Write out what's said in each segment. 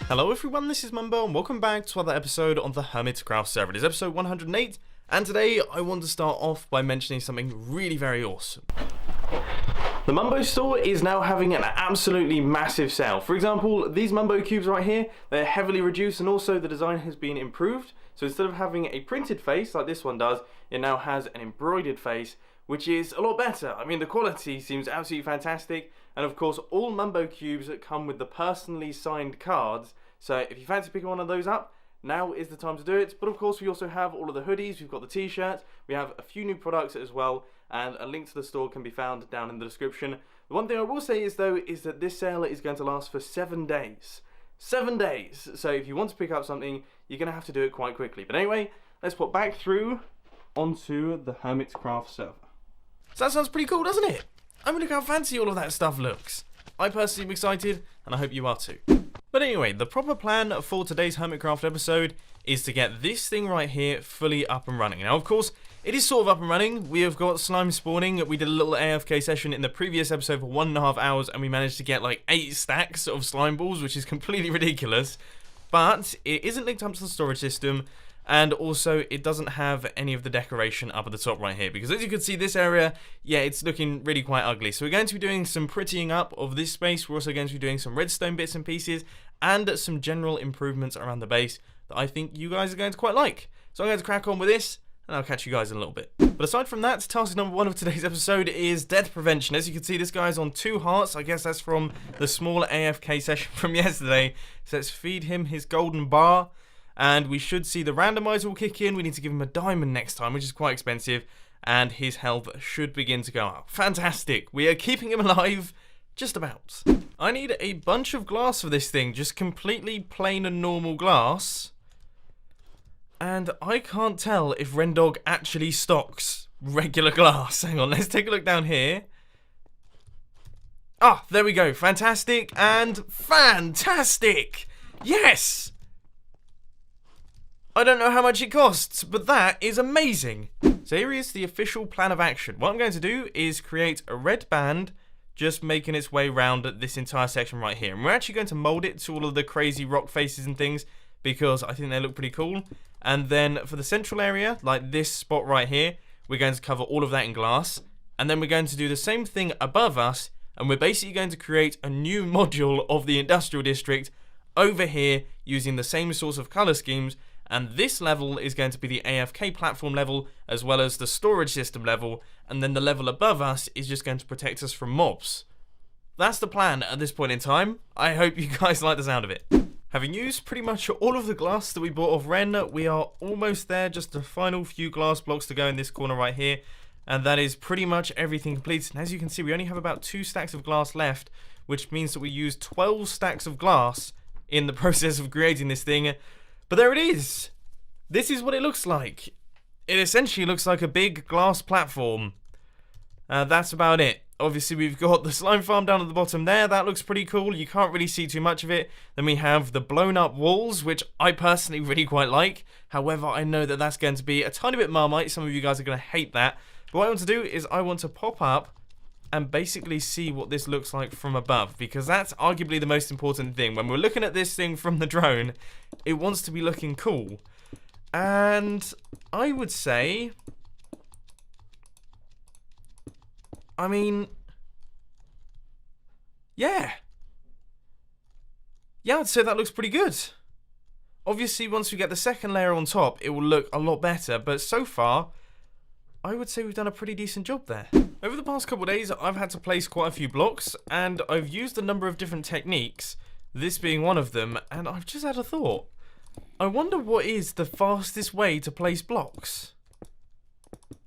Hello everyone, this is Mumbo and welcome back to another episode on the Hermitcraft server. It is episode 108 and today I want to start off by mentioning something really very awesome. The Mumbo store is now having an absolutely massive sale. For example, these Mumbo cubes right here, they're heavily reduced and also the design has been improved. So instead of having a printed face like this one does, it now has an embroidered face, which is a lot better. I mean, the quality seems absolutely fantastic. And of course, all Mumbo cubes come with the personally signed cards. So if you fancy picking one of those up, now is the time to do it. But of course, we also have all of the hoodies, we've got the t-shirts, we have a few new products as well, and a link to the store can be found down in the description. The one thing I will say is though, is that this sale is going to last for 7 days. 7 days! So if you want to pick up something, you're going to have to do it quite quickly. But anyway, let's put back through onto the Hermitcraft server. So that sounds pretty cool, doesn't it? I mean, look how fancy all of that stuff looks. I personally am excited, and I hope you are too. But anyway, the proper plan for today's Hermitcraft episode is to get this thing right here fully up and running. Now, of course, it is sort of up and running. We have got slime spawning. We did a little AFK session in the previous episode for 1.5 hours, and we managed to get like 8 stacks of slime balls, which is completely ridiculous. But it isn't linked up to the storage system, and also it doesn't have any of the decoration up at the top right here, because as you can see, this area, yeah, it's looking really quite ugly. So we're going to be doing some prettying up of this space. We're also going to be doing some redstone bits and pieces and some general improvements around the base that I think you guys are going to quite like. So I'm going to crack on with this, and I'll catch you guys in a little bit. But aside from that, task number 1 of today's episode is death prevention. As you can see, this guy's on 2 hearts. I guess that's from the small AFK session from yesterday. So let's feed him his golden bar. And we should see the randomizer will kick in. We need to give him a diamond next time, which is quite expensive. And his health should begin to go up. Fantastic. We are keeping him alive. Just about. I need a bunch of glass for this thing. Just completely plain and normal glass. And I can't tell if Rendog actually stocks regular glass. Hang on, let's take a look down here. Ah, there we go. Fantastic and fantastic. Yes! I don't know how much it costs, but that is amazing. So here is the official plan of action. What I'm going to do is create a red band just making its way around this entire section right here. And we're actually going to mold it to all of the crazy rock faces and things because I think they look pretty cool. And then for the central area, like this spot right here, we're going to cover all of that in glass. And then we're going to do the same thing above us, and we're basically going to create a new module of the industrial district over here using the same sorts of color schemes. And this level is going to be the AFK platform level as well as the storage system level, and then the level above us is just going to protect us from mobs. That's the plan at this point in time. I hope you guys like the sound of it. Having used pretty much all of the glass that we bought off Ren, we are almost there, just the final few glass blocks to go in this corner right here, and that is pretty much everything complete. And as you can see, we only have about 2 stacks of glass left, which means that we used 12 stacks of glass in the process of creating this thing. But there it is. This is what it looks like. It essentially looks like a big glass platform. That's about it. Obviously, we've got the slime farm down at the bottom there. That looks pretty cool. You can't really see too much of it. Then we have the blown up walls, which I personally really quite like. However, I know that that's going to be a tiny bit Marmite. Some of you guys are going to hate that. But what I want to do is I want to pop up and basically see what this looks like from above, because that's arguably the most important thing. When we're looking at this thing from the drone, it wants to be looking cool. And I would say, I mean, yeah, I'd say that looks pretty good. Obviously, once we get the second layer on top, it will look a lot better, but so far, I would say we've done a pretty decent job there. Over the past couple of days, I've had to place quite a few blocks, and I've used a number of different techniques, this being one of them, and I've just had a thought. I wonder what is the fastest way to place blocks.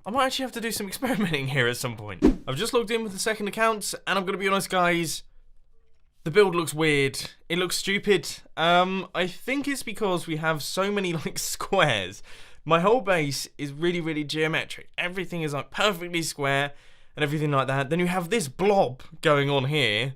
I might actually have to do some experimenting here at some point. I've just logged in with the second account, and I'm going to be honest, guys, the build looks weird. It looks stupid. I think it's because we have so many, like, squares. My whole base is really, really geometric. Everything is, like, perfectly square and everything like that. Then you have this blob going on here.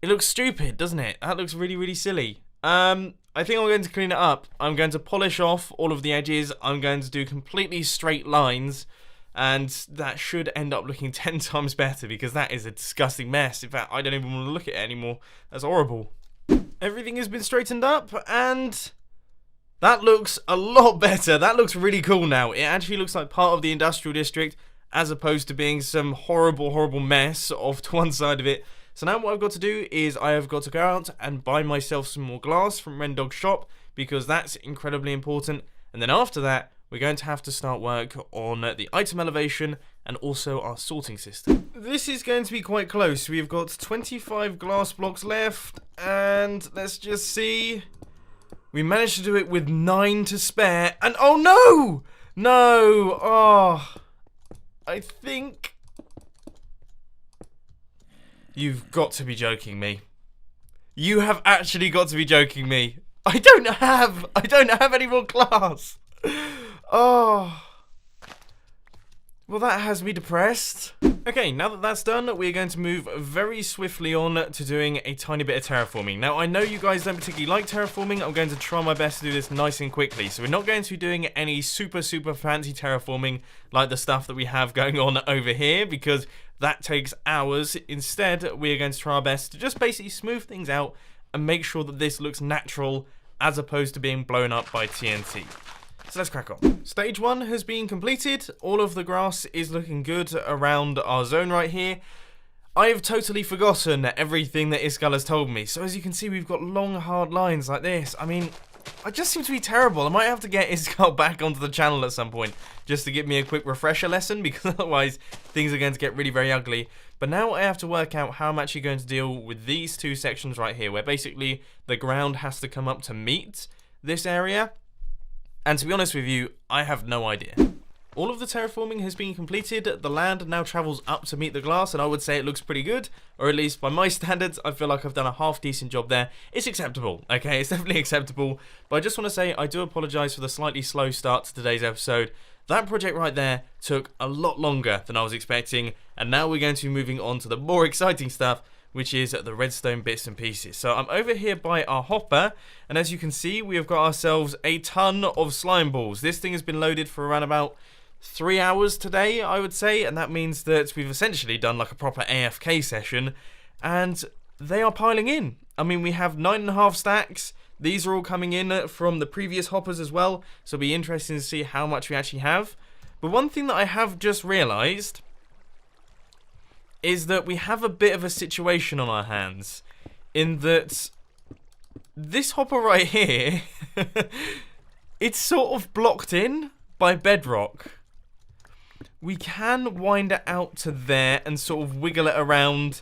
It looks stupid, doesn't it? That looks really, really silly. I think I'm going to clean it up. I'm going to polish off all of the edges. I'm going to do completely straight lines. and that should end up looking 10 times better, because that is a disgusting mess. In fact, I don't even want to look at it anymore. That's horrible. Everything has been straightened up, and that looks a lot better. That looks really cool now. It actually looks like part of the industrial district, as opposed to being some horrible mess off to one side of it. So now what I've got to do is I have got to go out and buy myself some more glass from Rendog's shop, because that's incredibly important. And then after that, we're going to have to start work on the item elevation and also our sorting system. This is going to be quite close. We've got 25 glass blocks left, and let's just see. We managed to do it with 9 to spare, and oh no! No! Oh, I think... You've got to be joking me. You have actually got to be joking me. I don't have any more glass. Oh. Well, that has me depressed. Okay, now that that's done, we're going to move very swiftly on to doing a tiny bit of terraforming. Now, I know you guys don't particularly like terraforming. I'm going to try my best to do this nice and quickly. So we're not going to be doing any super fancy terraforming like the stuff that we have going on over here, because that takes hours. Instead, we are going to try our best to just basically smooth things out and make sure that this looks natural as opposed to being blown up by TNT. So let's crack on. Stage 1 has been completed. All of the grass is looking good around our zone right here. I have totally forgotten everything that Iskal has told me. So as you can see, we've got long, hard lines like this. I mean, I just seem to be terrible. I might have to get Iskal back onto the channel at some point just to give me a quick refresher lesson, because otherwise things are going to get really very ugly. But now I have to work out how I'm actually going to deal with these two sections right here, where basically the ground has to come up to meet this area. And to be honest with you, I have no idea. All of the terraforming has been completed. The land now travels up to meet the glass, and I would say it looks pretty good. Or at least by my standards, I feel like I've done a half decent job there. It's acceptable, okay? It's definitely acceptable. But I just want to say I do apologise for the slightly slow start to today's episode. That project right there took a lot longer than I was expecting. And now we're going to be moving on to the more exciting stuff, which is the redstone bits and pieces. So I'm over here by our hopper, and as you can see, we have got ourselves a ton of slime balls. This thing has been loaded for around about 3 hours today, I would say, and that means that we've essentially done like a proper AFK session, and they are piling in. I mean, we have 9.5 stacks. These are all coming in from the previous hoppers as well, so it'll be interesting to see how much we actually have. But one thing that I have just realised is that we have a bit of a situation on our hands, in that this hopper right here, it's sort of blocked in by bedrock. We can wind it out to there and sort of wiggle it around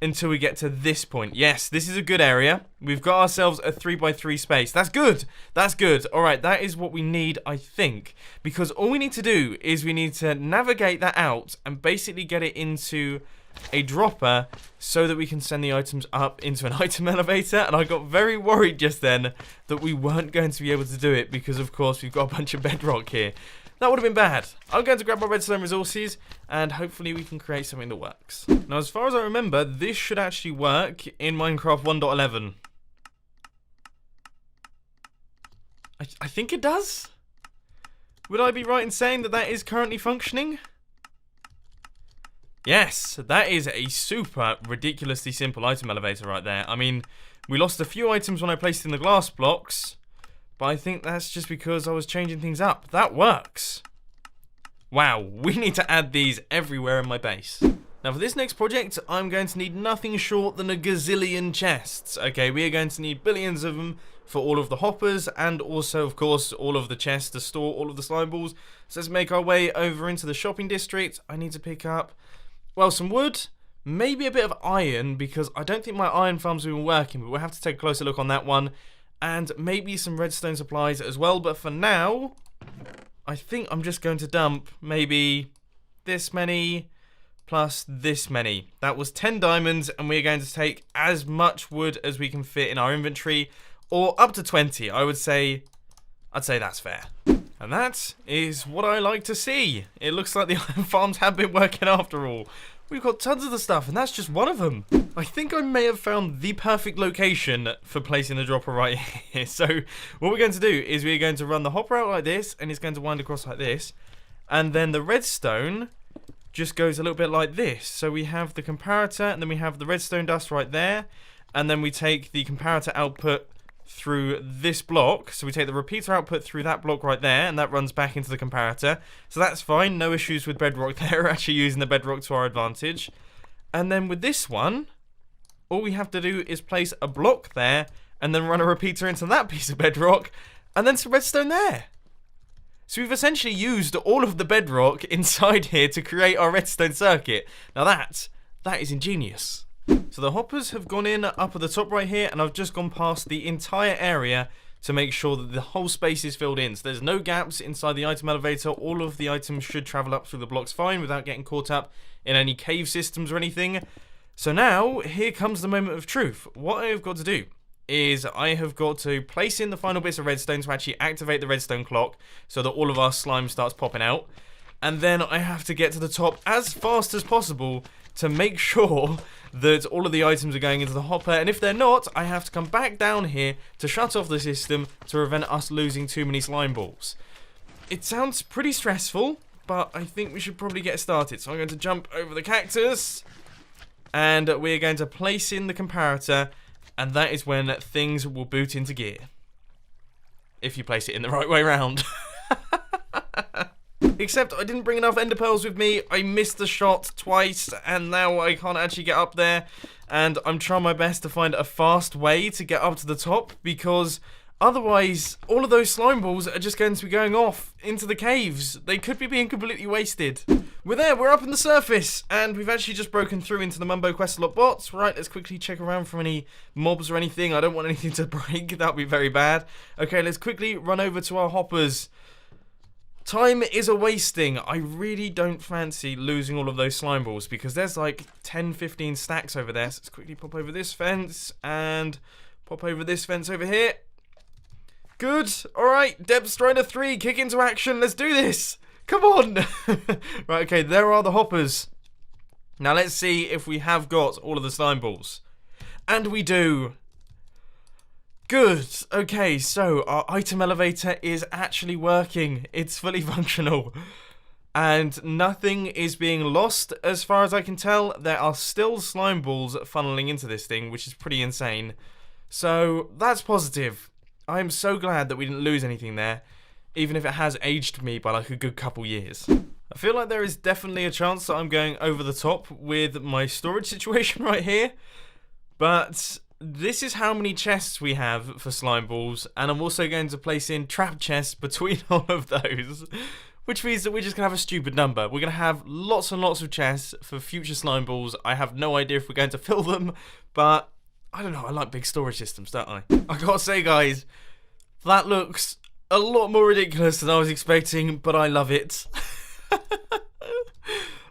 until we get to this point. Yes, this is a good area. We've got ourselves a 3x3 space. That's good. That's good. All right, that is what we need, I think. Because all we need to do is we need to navigate that out and basically get it into a dropper so that we can send the items up into an item elevator. And I got very worried just then that we weren't going to be able to do it because, of course, we've got a bunch of bedrock here. That would have been bad. I'm going to grab my redstone resources and hopefully we can create something that works. Now, as far as I remember, this should actually work in Minecraft 1.11. I think it does. Would I be right in saying that that is currently functioning? Yes, that is a super ridiculously simple item elevator right there. I mean, we lost a few items when I placed in the glass blocks, but I think that's just because I was changing things up. That works. Wow, we need to add these everywhere in my base. Now for this next project, I'm going to need nothing short than a gazillion chests. Okay, we are going to need billions of them for all of the hoppers and also, of course, all of the chests to store all of the slime balls. So let's make our way over into the shopping district. I need to pick up, well, some wood, maybe a bit of iron, because I don't think my iron farm's been working, but we'll have to take a closer look on that one. And maybe some redstone supplies as well, but for now, I think I'm just going to dump maybe this many plus this many. That was 10 diamonds, and we're going to take as much wood as we can fit in our inventory, or up to 20. I'd say that's fair. And that is what I like to see. It looks like the iron farms have been working after all. We've got tons of the stuff, and that's just one of them. I think I may have found the perfect location for placing the dropper right here. So what we're going to do is we're going to run the hopper out like this, and it's going to wind across like this. And then the redstone just goes a little bit like this. So we have the comparator, and then we have the redstone dust right there. And then we take the comparator output through this block. So we take the repeater output through that block right there, and that runs back into the comparator. So that's fine, no issues with bedrock there. We're actually using the bedrock to our advantage. And then with this one, all we have to do is place a block there, and then run a repeater into that piece of bedrock, and then some redstone there. So we've essentially used all of the bedrock inside here to create our redstone circuit. Now that is ingenious. So the hoppers have gone in up at the top right here, and I've just gone past the entire area to make sure that the whole space is filled in. So there's no gaps inside the item elevator. All of the items should travel up through the blocks fine without getting caught up in any cave systems or anything. So now, here comes the moment of truth. What I have got to do is I have got to place in the final bits of redstone to actually activate the redstone clock so that all of our slime starts popping out. And then I have to get to the top as fast as possible to make sure that all of the items are going into the hopper. And if they're not, I have to come back down here to shut off the system to prevent us losing too many slime balls. It sounds pretty stressful, but I think we should probably get started. So I'm going to jump over the cactus, and we're going to place in the comparator, and that is when things will boot into gear. If you place it in the right way round. Except I didn't bring enough ender pearls with me. I missed the shot twice, and now I can't actually get up there. And I'm trying my best to find a fast way to get up to the top, because otherwise all of those slime balls are just going to be going off into the caves. They could be being completely wasted. We're there, we're up on the surface, and we've actually just broken through into the Mumbo Questlot bots. Right, let's quickly check around for any mobs or anything. I don't want anything to break, that would be very bad. Okay, let's quickly run over to our hoppers. Time is a wasting. I really don't fancy losing all of those slime balls, because there's like 10-15 stacks over there. So let's quickly pop over this fence and pop over this fence over here. Good. Alright, Depth Strider 3, kick into action. Let's do this. Come on. Right, okay, there are the hoppers. Now let's see if we have got all of the slime balls. And we do. Good. Okay, so our item elevator is actually working. It's fully functional. And nothing is being lost as far as I can tell. There are still slime balls funneling into this thing, which is pretty insane. So that's positive. I am so glad that we didn't lose anything there, even if it has aged me by like a good couple years. I feel like there is definitely a chance that I'm going over the top with my storage situation right here, but this is how many chests we have for slime balls, and I'm also going to place in trap chests between all of those, which means that we're just going to have a stupid number. We're going to have lots and lots of chests for future slime balls. I have no idea if we're going to fill them, but I don't know, I like big storage systems, don't I? I gotta say, guys, that looks a lot more ridiculous than I was expecting, but I love it.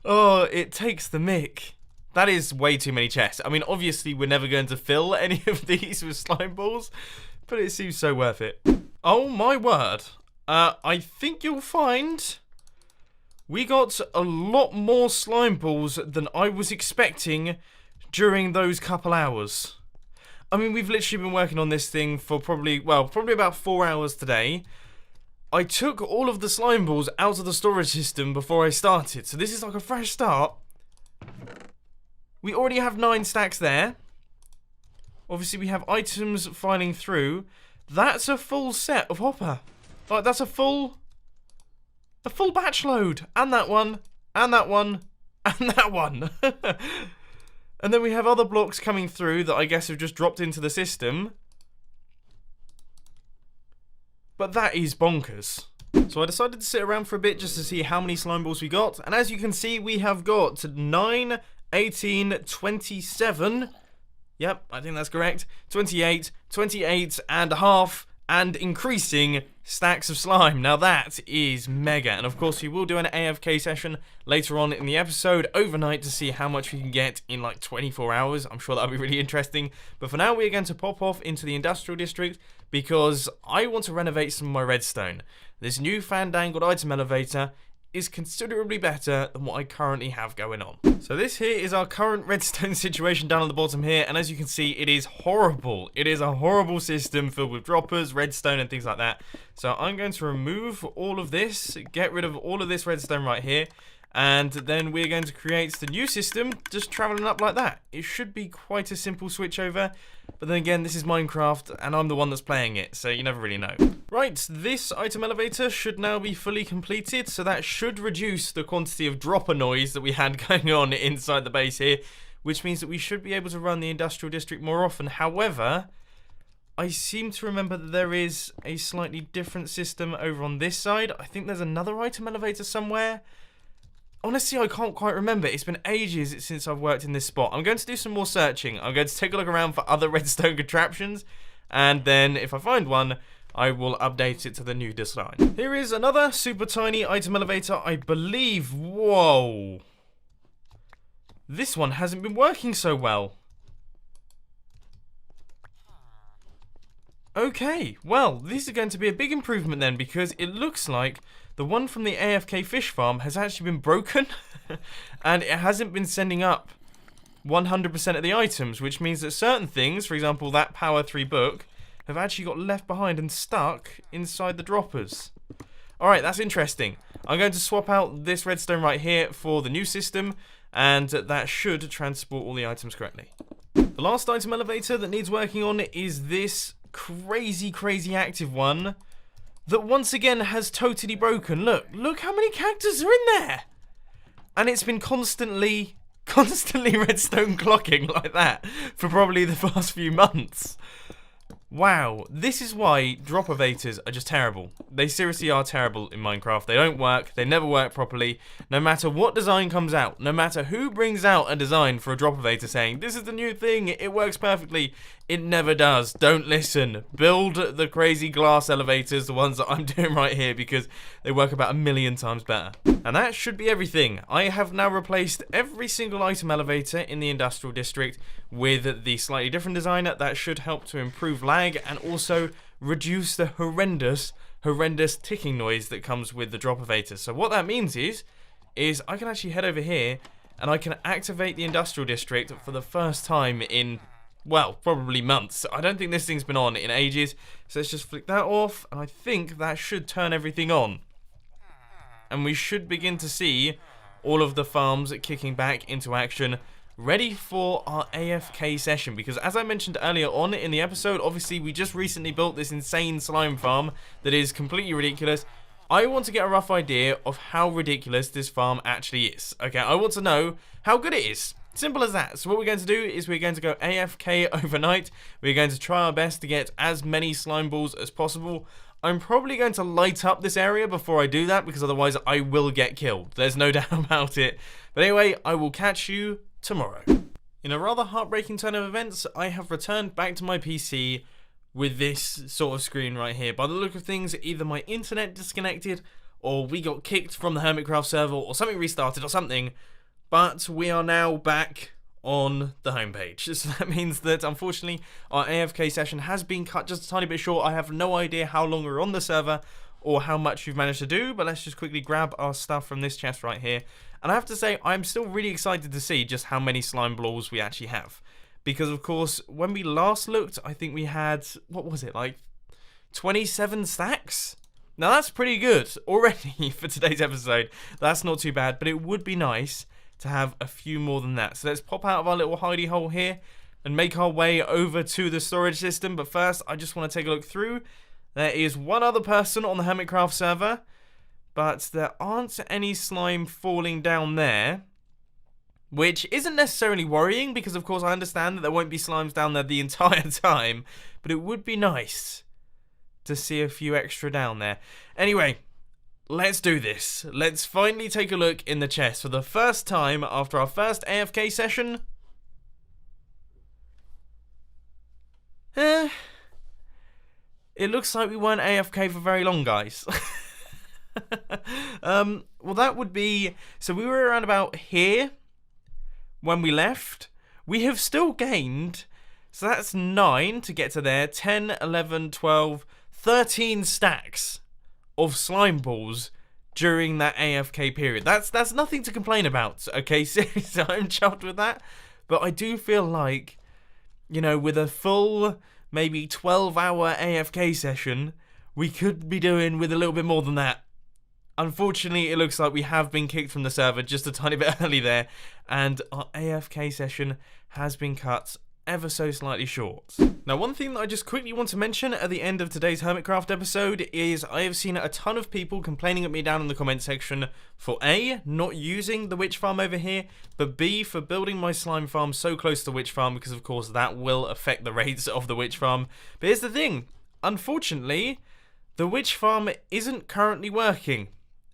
Oh, it takes the mick. That is way too many chests. I mean, obviously, we're never going to fill any of these with slime balls, but it seems so worth it. Oh, my word. I think you'll find we got a lot more slime balls than I was expecting during those couple hours. I mean, we've literally been working on this thing for probably about 4 hours today. I took all of the slime balls out of the storage system before I started, so this is like a fresh start. We already have 9 stacks there. Obviously, we have items filing through. That's a full set of hopper. Like, that's a full batch load. And that one, and that one, and that one. And then we have other blocks coming through that I guess have just dropped into the system. But that is bonkers. So I decided to sit around for a bit just to see how many slime balls we got. And as you can see, we have got 9, 18, 27. Yep, I think that's correct. 28, 28 and a half, and increasing stacks of slime. Now that is mega. And of course, we will do an AFK session later on in the episode overnight to see how much we can get in like 24 hours. I'm sure that'll be really interesting. But for now, we're going to pop off into the industrial district because I want to renovate some of my redstone. This new fandangled item elevator is considerably better than what I currently have going on. So this here is our current redstone situation down on the bottom here, and as you can see, it is horrible. It is a horrible system filled with droppers, redstone, and things like that. So I'm going to remove all of this, get rid of all of this redstone right here, and then we're going to create the new system just traveling up like that. It should be quite a simple switch over, but then again, this is Minecraft and I'm the one that's playing it, so you never really know. Right, this item elevator should now be fully completed, so that should reduce the quantity of dropper noise that we had going on inside the base here, which means that we should be able to run the industrial district more often. However, I seem to remember that there is a slightly different system over on this side. I think there's another item elevator somewhere. Honestly, I can't quite remember. It's been ages since I've worked in this spot. I'm going to do some more searching. I'm going to take a look around for other redstone contraptions, and then if I find one, I will update it to the new design. Here is another super tiny item elevator, I believe. Whoa. This one hasn't been working so well. Okay, well, this is going to be a big improvement then, because it looks like the one from the AFK fish farm has actually been broken and it hasn't been sending up 100% of the items, which means that certain things, for example that Power 3 book, have actually got left behind and stuck inside the droppers. Alright, that's interesting. I'm going to swap out this redstone right here for the new system, and that should transport all the items correctly. The last item elevator that needs working on is this crazy active one that once again has totally broken. Look how many cactus are in there, and it's been constantly redstone clocking like that for probably the past few months. Wow, this is why drop elevators are just terrible. They seriously are terrible in Minecraft. They don't work, they never work properly. No matter what design comes out, no matter who brings out a design for a drop elevator saying, this is the new thing, it works perfectly, it never does. Don't listen. Build the crazy glass elevators, the ones that I'm doing right here, because they work about 1,000,000 times better. And that should be everything. I have now replaced every single item elevator in the industrial district with the slightly different design. That should help to improve lag and also reduce the horrendous ticking noise that comes with the drop elevators. So what that means is I can actually head over here and I can activate the industrial district for the first time in, well, probably months. I don't think this thing's been on in ages. So let's just flick that off, and I think that should turn everything on. And we should begin to see all of the farms kicking back into action, ready for our AFK session. Because as I mentioned earlier on in the episode, obviously we just recently built this insane slime farm that is completely ridiculous. I want to get a rough idea of how ridiculous this farm actually is. Okay, I want to know how good it is. Simple as that. So what we're going to do is we're going to go AFK overnight. We're going to try our best to get as many slime balls as possible. I'm probably going to light up this area before I do that, because otherwise I will get killed. There's no doubt about it. But anyway, I will catch you tomorrow. In a rather heartbreaking turn of events, I have returned back to my PC with this sort of screen right here. By the look of things, either my internet disconnected, or we got kicked from the Hermitcraft server, or something restarted or something. But we are now back on the homepage. So that means that unfortunately our AFK session has been cut just a tiny bit short. I have no idea how long we're on the server or how much we've managed to do, but let's just quickly grab our stuff from this chest right here. And I have to say, I'm still really excited to see just how many slime balls we actually have. Because of course, when we last looked, I think we had, what was it, like 27 stacks? Now that's pretty good already for today's episode. That's not too bad, but it would be nice to have a few more than that. So let's pop out of our little hidey hole here and make our way over to the storage system. But first, I just want to take a look through. There is one other person on the Hermitcraft server, but there aren't any slime falling down there, which isn't necessarily worrying, because of course I understand that there won't be slimes down there the entire time, but it would be nice to see a few extra down there. Anyway, let's do this. Let's finally take a look in the chest for the first time after our first AFK session. It looks like we weren't AFK for very long, guys. Well, that would be... So we were around about here when we left. We have still gained... So that's 9 to get to there. 10, 11, 12, 13 stacks of slime balls during that AFK period. That's nothing to complain about, okay? Seriously, I'm chuffed with that. But I do feel like, you know, with a full, maybe 12-hour AFK session, we could be doing with a little bit more than that. Unfortunately, it looks like we have been kicked from the server just a tiny bit early there, and our AFK session has been cut ever so slightly short. Now, one thing that I just quickly want to mention at the end of today's Hermitcraft episode is I have seen a ton of people complaining at me down in the comment section for A, not using the witch farm over here, but B, for building my slime farm so close to the witch farm, because of course that will affect the rates of the witch farm. But here's the thing, unfortunately, the witch farm isn't currently working.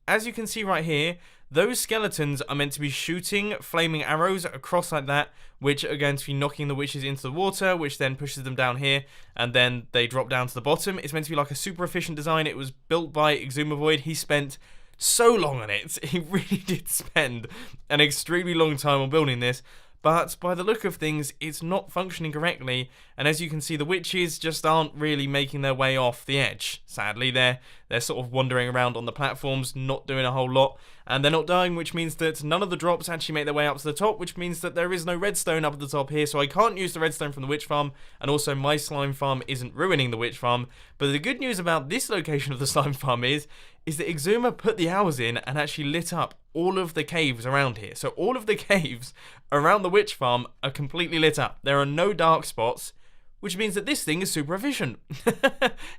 As you can see right here, those skeletons are meant to be shooting flaming arrows across like that, which are going to be knocking the witches into the water, which then pushes them down here, and then they drop down to the bottom. It's meant to be like a super efficient design. It was built by Exumavoid. He spent so long on it. He really did spend an extremely long time on building this. But by the look of things, it's not functioning correctly, and as you can see, the witches just aren't really making their way off the edge. Sadly, they're sort of wandering around on the platforms, not doing a whole lot, and they're not dying, which means that none of the drops actually make their way up to the top, which means that there is no redstone up at the top here, so I can't use the redstone from the witch farm, and also my slime farm isn't ruining the witch farm. But the good news about this location of the slime farm is that Exuma put the hours in and actually lit up all of the caves around here. So all of the caves around the witch farm are completely lit up. There are no dark spots, which means that this thing is super efficient.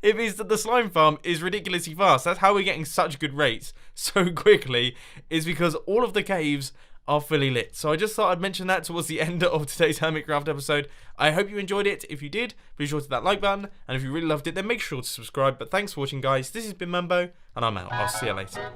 It means that the slime farm is ridiculously fast. That's how we're getting such good rates so quickly, is because all of the caves are fully lit. So I just thought I'd mention that towards the end of today's Hermitcraft episode. I hope you enjoyed it. If you did, be sure to hit that like button, and if you really loved it, then make sure to subscribe. But thanks for watching, guys. This has been Mumbo, and I'm out. I'll see you later.